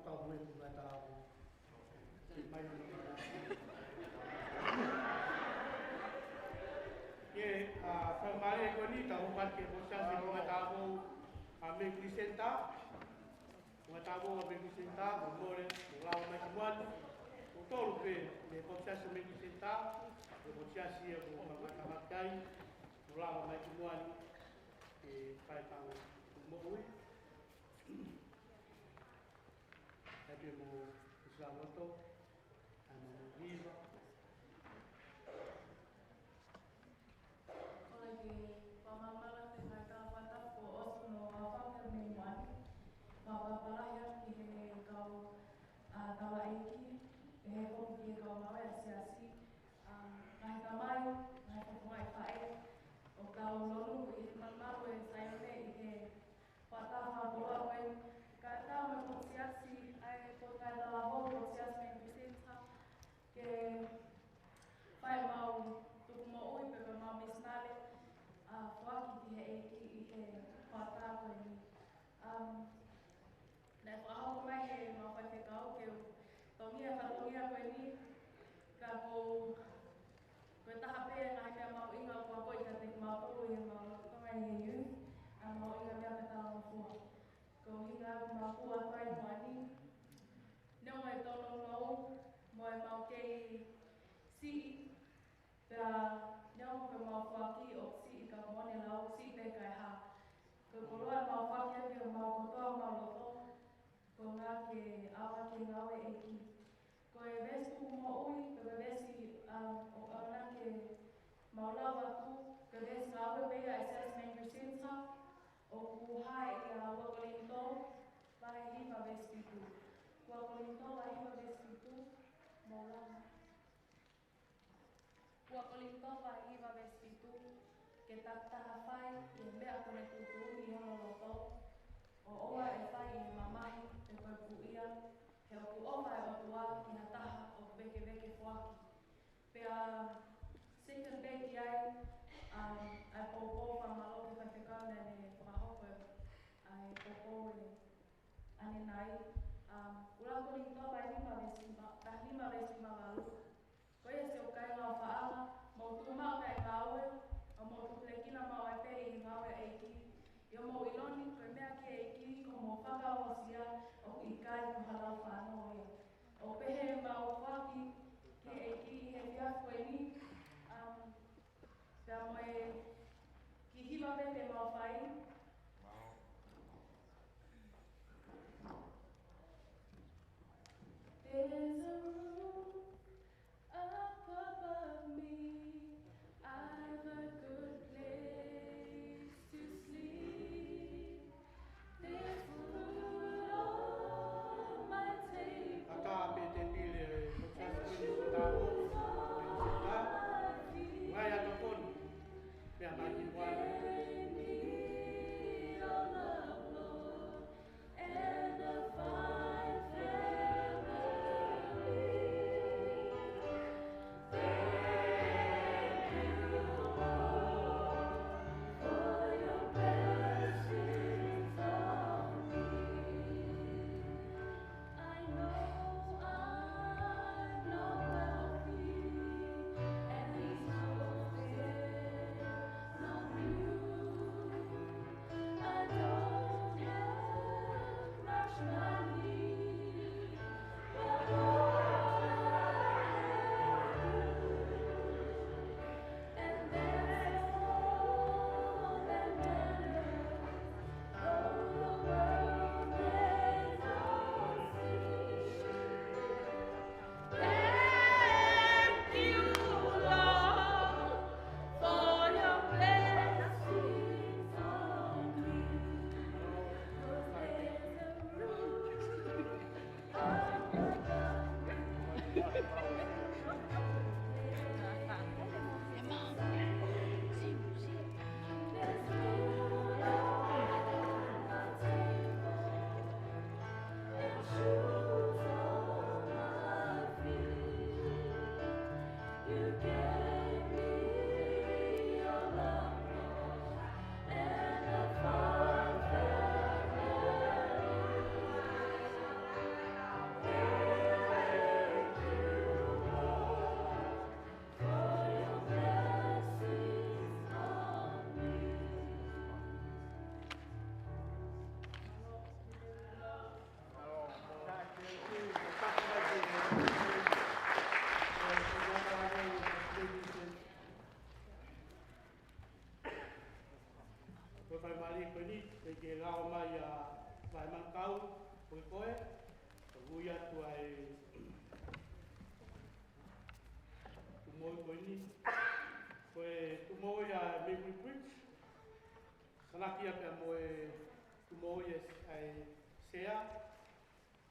kau mai ku mai tahu. Mai no mana. Ye famare ko ni tahu kan ke bosa si ku mai tahu ame Vicenta. Ku mai tahu ame Vicenta, ngore ulau mai kuan. Utol pe le bosa si ame Vicenta, le bosa si ku mai kai. Ulau mai kuan ke pai tahu mo ui. Abbiamo usato viva. Oleh ke pamamala te kai ka pata ko osu no wafaka me mani. Mapapala ya ki he kau tawa iki he ko ki kau mawe asiasi. Kai tamai, kai mai pai. O kau lolu ko i mamaru e sayone i he pata ha boa wen ka tau me ko siasi ai ko kai la ho ko siasi me bisinta ke pai mau tu mo ui pe mau misnale fuaki ti he eki i he pata ko ni na ko au mai he mau pai te kau ke tongia ko ni ka ko taha pe na he mau inga ko i ka te mau ko i mau ko mai he yu mau inga me ka tau fu ko hinga mau ko ai mai não é tão longo, mas mal que se não que mal aqui ou se que mal é lá se tem que ha que por lá mal aqui que mal botou mal botou com a que awa que não é aqui com a vez tu mal ui que a vez se o ana que mal lá tu que a vez não é bem assessment percentage o high e a o colinto vai ir para vez que tu Kwa kolinto vai uma vez que tu mola. Kwa kolinto vai uma vez que tu que tá fai e me a kone tutu i ono loto. O oa e fai e mamai e koe puia. He o ku ofa e o tua ki na taha o beke fuaki. Pea second bake ai ai popo whamalo ke whakekau nene whakahoko ai popo e ane nai. Ulang ko rin to by lima beses lima lalu. Ko ya se o kai ngā whaanga, mau tūmau kai mali koe ni, e ke rao mai a vai mankau, koe koe, o hui atu ai tumoi koe ni, koe tumoi a Maple Bridge, kanaki a pia moe tumoi ai sea,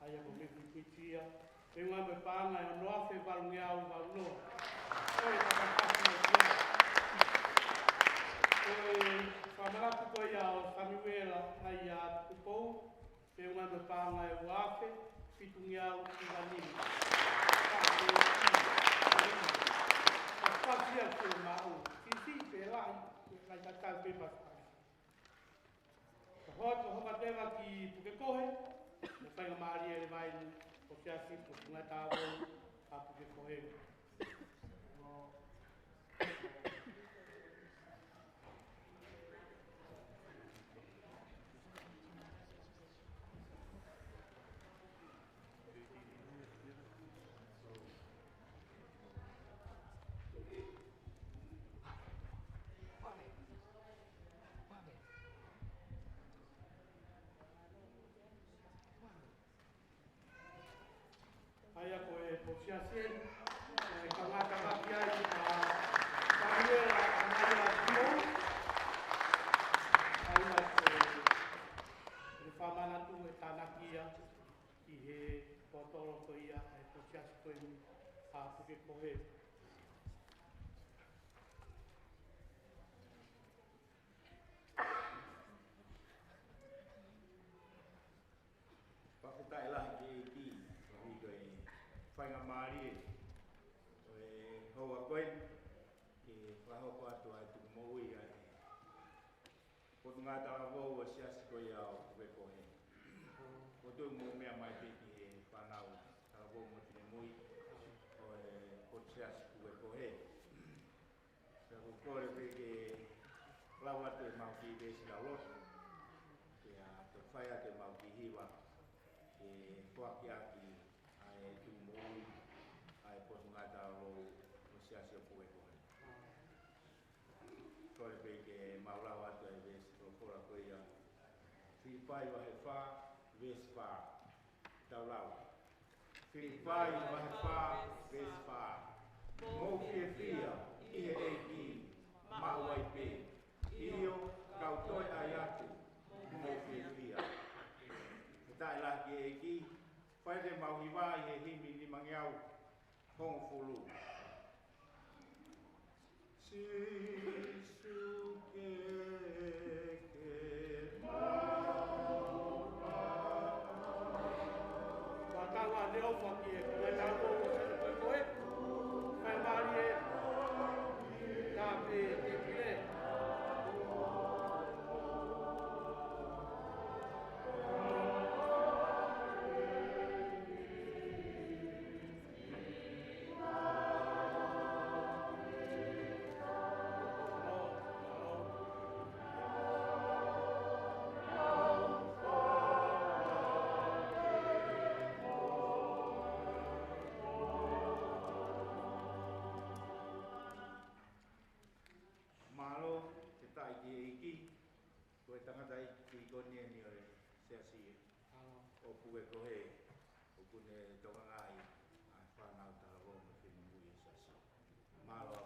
ai a Maple Bridge ia, e ngā me pānga e noa whe walungi au walunoa. Koe takakaki o sea. Koe whamaratu koe ia o Samuela ai a Tupou, pe ngā me pānga e uafe, pitungi au i wanini. Pasia ke mau, sisi pe lai, lai tatau pe pasai. Ka hoa ko hoka tewa ki Pukekohe, na whainga maari e le vai o siasi, o tunga tāwau, a Pukekohe. Aia koe po siasien, ka ngata maki ai a Samuela Amaia Timo. Aia koe le whamanatu e tānaki ia ki he potoro ko ia e po siasi koe ni a Pukekohe. Pakutai lahi ki whainga maari e hoa koe ke whahoko atu ai tuku moui ai potu ngā tawa vau o siasi koe au Pukekohe. Potu mō mea mai te ki he whanau tawa vau mo tine mui o e potu siasi Pukekohe. Pea ko kore pe ke lawa te mau ki vesi la loto ke a te whaia te mau ki hiwa ke whaki aki ai tu mōi ai potu ngā tāwau o siasi o Pukekohe. Kore pe ke maulawa atu ai vesi o kora koe ia. Whiwhai wahe whā, vesi whā, tau lau. Whiwhai wahe whā, vesi whā. Mō whia whia, ihe e ki, mau ai pē. Io, kau toi ai atu, mō whia whia. Tai la ki e ki, whai te mau i wā i he himi ni mangiau, hongo fulu. Sisu ke Watawa leo whaki e koe tāwau o siasi koe koe, whai maari e tā pe te pire. Malo, te tai ki e iki, koe tangata i ki konia ni o siasi o Pukekohe, o kune tonga ngai, ai whanau tāwau mo whinu mui e siasi. Malo